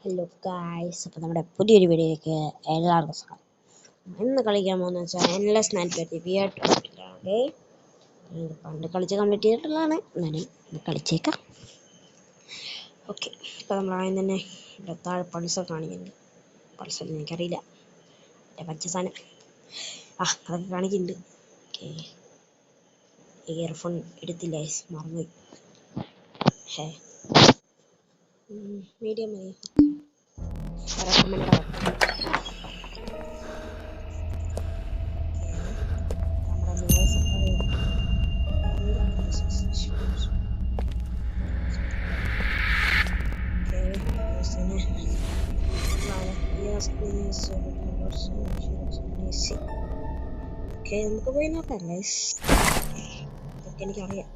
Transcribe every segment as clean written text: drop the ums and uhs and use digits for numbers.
Hello guys, അപ്പോൾ നമ്മുടെ പുതിയൊരു വീഡിയോയിലേക്ക് എല്ലാവർക്കും സ്വാഗതം. ഇന്ന് കളിക്കാൻ പോകുന്നത് വെച്ചാൽ എൻലെസ് നൈറ്റ് ഹോസ്പിറ്റലാണ്. പണ്ട് കളിച്ച് കംപ്ലീറ്റ് ചെയ്തിട്ടുള്ളതാണ്, എന്നാലും കളിച്ചേക്കാം. ഓക്കെ, ഇപ്പോൾ നമ്മൾ ആദ്യം തന്നെ താഴെ പൾസർ കാണിക്കുന്നുണ്ട്. പൾസർ എനിക്കറിയില്ല, പച്ച സാധനം അതൊക്കെ കാണിക്കുന്നുണ്ട്. ഓക്കെ, ഇയർഫോൺ എടുത്തില്ല, മറന്നുപോയി. മീഡിയം മതി. നമുക്ക് പോയി നോക്കാം ഗൈസ്. ഇതൊക്കെ എനിക്കറിയാം.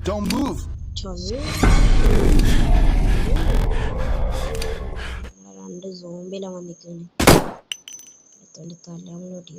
Don't move. രണ്ട് സോംബിയിലാണ് വന്നിരിക്കുന്നത്. തലമുള്ളോട്ട്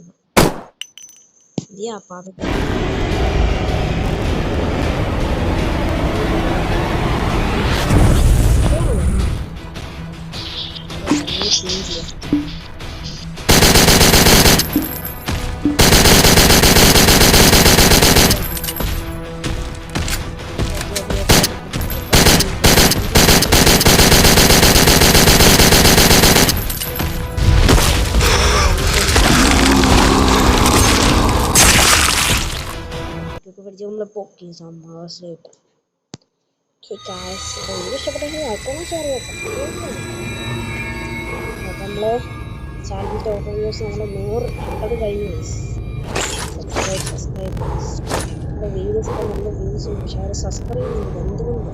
നമ്മള് പൊക്കി സംഭാഷണമായിട്ട്. ഇഷ്ടപ്പെട്ടെങ്കിൽ നമ്മള് ചാനൽ ടോപ്പ് വ്യൂസ് നമ്മൾ 100 കഴിഞ്ഞു. നമ്മുടെ വീഡിയോസ് ഒക്കെ നല്ല വ്യൂസ് ഉണ്ട്, പക്ഷെ അവർ സബ്സ്ക്രൈബ് ചെയ്യുന്നത് എന്തുകൊണ്ട്?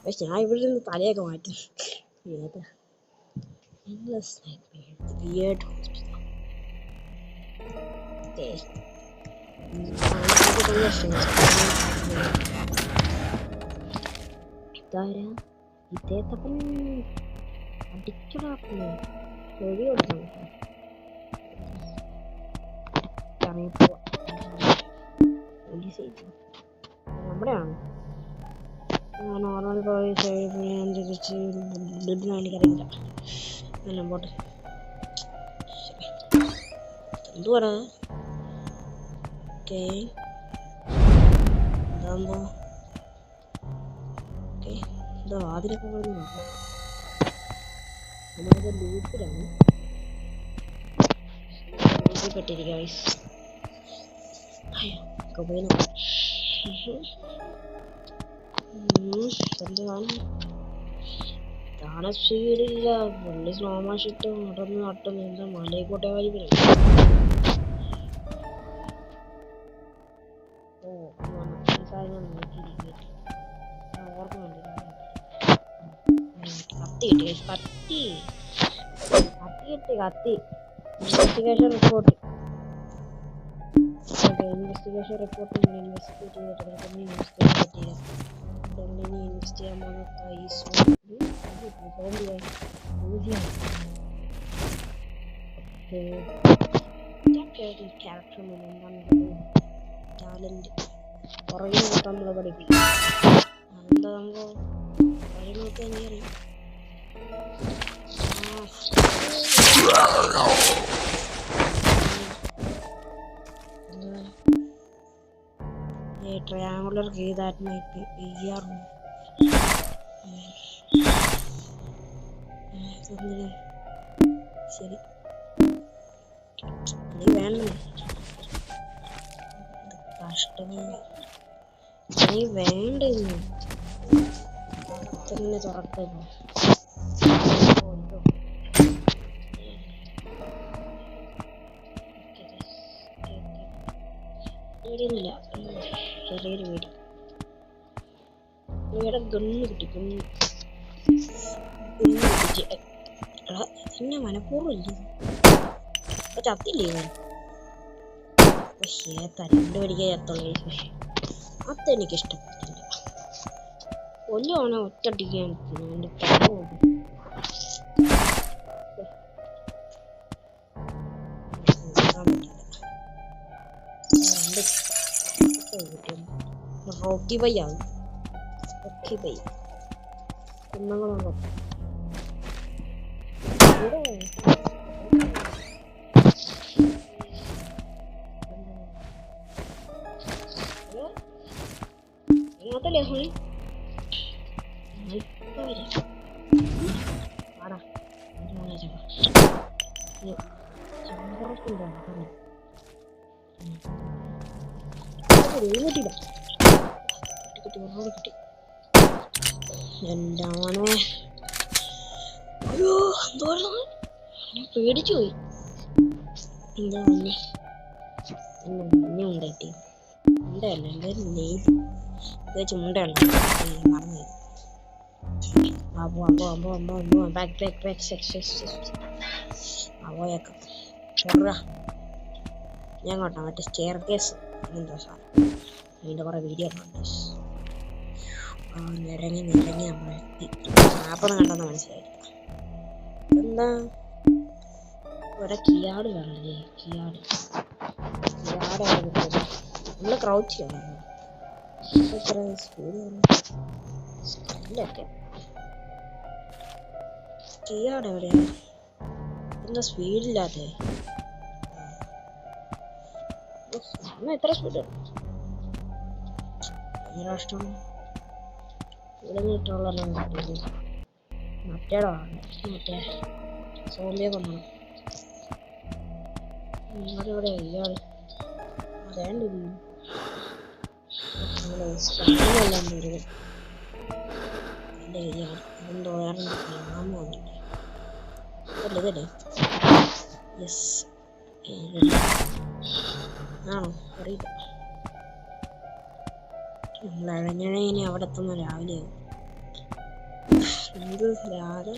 പക്ഷെ ഞാൻ ഇവിടെ നിന്ന് തലയൊക്കെ മാറ്റി. ഇദ്ദേഹത്തപ്പൻ അടിക്കടാക്കുന്നു വെടി കൊടുക്കണം. നമ്മുടെയാണ് നോർമൽ പോയിച്ച് എനിക്കറിയില്ല. എല്ലാം പോട്ടെ. എന്തുവാടാ? ഓക്കെ, എന്താകുമ്പോ ഓക്കെ, എന്താ വാതിലൊക്കെ പോയി നോക്കാം. നമ്മളത് ലൂപ്പിലാണ് പെട്ടിരിക്കുക. ഒക്കെ പോയി നോക്കാം. താണ സ്പീഡില്ല, പുള്ളി സ്ലോ മോഷൻ ഇട്ട് നടന്ന് നട്ടുന്നു. എന്താ മലയിക്കോട്ടെ വായിക്കണം. കത്തി investigation report investigation report investigate ചെയ്യാൻ ക്യാരക്ടർ ടാലന്റ് പുറകെ നോക്കാൻ നമ്മളെ പഠിക്കും. എന്താ നമുക്ക് പുറകെ നോക്കാൻ അറിയാം. triangular key that might be here. ശരി, നീ വേണ്ട, കഷ്ടമേ, നീ വേണ്ട തന്നെ തുറക്കുന്നു. പേടിയൊന്നുമില്ല. ചെറിയൊരു പേടി. ഇവിടെ ഗണ്ണ് കിട്ടി. ഗണ്ണ് കിട്ടിച്ച് എടാ ഇതന്നെ മനഃപൂർവ്വമില്ല. ചത്തില്ലേ ഇവൻ? പക്ഷേ തരണ്ട് പഠിക്കാൻ ചത്തുള്ളൂ. പക്ഷേ അതെനിക്ക് ഇഷ്ടപ്പെട്ടില്ല. കൊല്ലുവാണോ ഒറ്റടിക്കാൻ എൻ്റെ തല പോകും. റോക്കി ബൈയാണ്. റോക്കി ബൈ കുന്നങ്ങളുണ്ടോ അതല്ലേ ഹോളി ആടാ കിട്ടി. എൻ്റെ മോനെ അയ്യോ എന്തോ പേടിച്ചു പോയി. എന്താ മഞ്ഞ മഞ്ഞ ഉണ്ടായിട്ട് ഉണ്ടല്ല എന്തായാലും നെയ്ത് വെച്ച് മുണ്ടയുണ്ട് മറന്നു. പോയേക്കാം ചെറുതാ. ഞാൻ കേട്ടോ മറ്റേ സ്റ്റെയർ കേസ് എന്തോ സാധനം അതിൻ്റെ കുറേ വീഡിയോ കണ്ടു. നിരങ്ങി നമ്മളെത്തി. മാപ്പൊന്നും കണ്ടെന്ന് മനസ്സിലായില്ല. എന്താ ഒരേ കിയാട് കാണല്ലേ? കിയാട് നമ്മള് ക്രൗച്ച് ചെയ്യണം. എത്ര സ്പീഡൊക്കെ കിയാട് എവിടെയാ? എന്താ സ്പീഡില്ലാത്ത? എത്ര സ്പീഡ് ഭയങ്കര കഷ്ടം. ഇവിടെ നിന്നിട്ടുള്ള മറ്റേടോ മറ്റേ സോമ്പിയെ കൊണ്ടു ഇവിടെ ഇയാൾ അതേണ്ടില്ല. എല്ലാം വരും എൻ്റെ ഇയാൾ എന്തോ വേറെ നാമ വന്നില്ല. ഇതല്ലേ യെസ് ആണോ അറിയില്ല. നമ്മൾ അഴഞ്ഞഴഞ്ഞ് അവിടെ എത്തുന്ന രാവിലെ എന്ത് രാവിലെ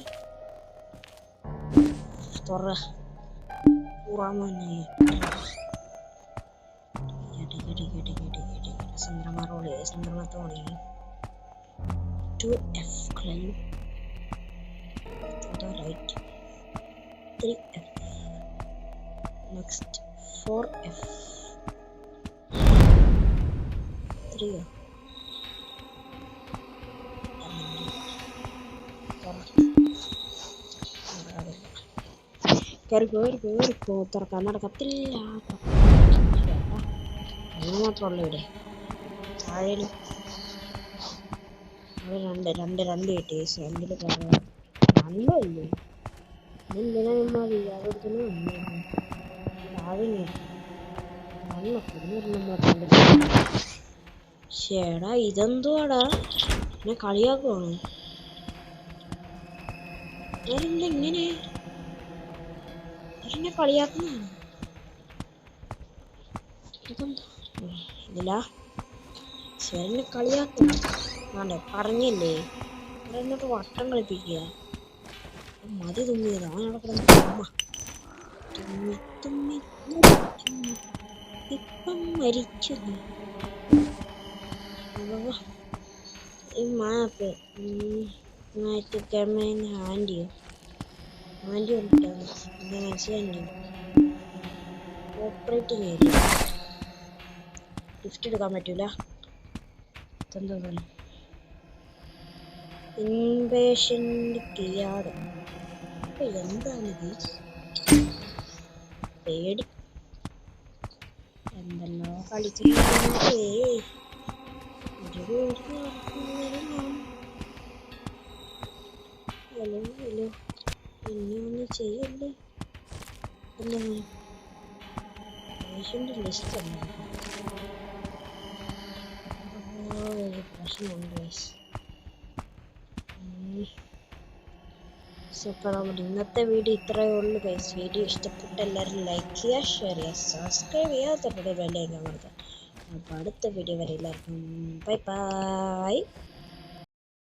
ചന്ദ്രമാറോളി ചന്ദ്രമത്തോണി 2F climb to the right 3F next 4F 3F കേറിപ്പോ തുറക്കാൻ നടക്കത്തില്ല. അങ്ങനെ മാത്രമല്ല ഇവിടെ താഴേലും രണ്ട് കിട്ടി. രണ്ടില് രണ്ടോ ഇല്ലേ എന്തിനാ മതി അതെടുത്തിന് താഴെ ശേടാ ഇതെന്തുവാടാ എന്നെ കളിയാക്കുവാണ്. അതെന്താ ഇങ്ങനെ എന്നെ കളിയാക്കുന്നതാണ്? ഇതില്ല ശരിനെ കളിയാക്കുന്നു. ആണ്ടെ പറഞ്ഞില്ലേ എന്നിട്ട് വട്ടം കളിപ്പിക്കുക. മതി തുമ്മിയത് അവൻ അവിടെ കിടന്ന് തുമ്മി ഇപ്പം മരിച്ചു. ഈ മാപ്പ് ആൻറ്റിയോ ഉണ്ടാകും മനസ്സിലായി. ഓപ്പറേറ്റിംഗ് ഏരിയ ലിഫ്റ്റ് എടുക്കാൻ പറ്റൂല. ഇൻവേഷൻ്റെ കിയാട് അപ്പൊ എന്താണിത്? പേടി എന്തെല്ലോ കളിക്കുന്നേ. ഹലോ ഹലോ എന്നെ ഒന്ന് ചെയ്യല്ലേ? എന്താണ് പേഷ്യൻ്റെ ലിസ്റ്റ് അല്ല പ്രശ്നമുണ്ട്. സൂപ്പർ. നമ്മുടെ ഇന്നത്തെ വീഡിയോ ഇത്രയേ ഉള്ളൂ ഗൈസ്. വീഡിയോ ഇഷ്ടപ്പെട്ട എല്ലാവരും ലൈക്ക് ചെയ്യുക, ഷെയർ ചെയ്യുക, സബ്സ്ക്രൈബ് ചെയ്യുക, തൊട്ടടുത്ത ബെൽ ഐക്കൺ അമർത്തുക. അപ്പോൾ അടുത്ത വീഡിയോ വരെ എല്ലാവർക്കും ബൈ ബൈ.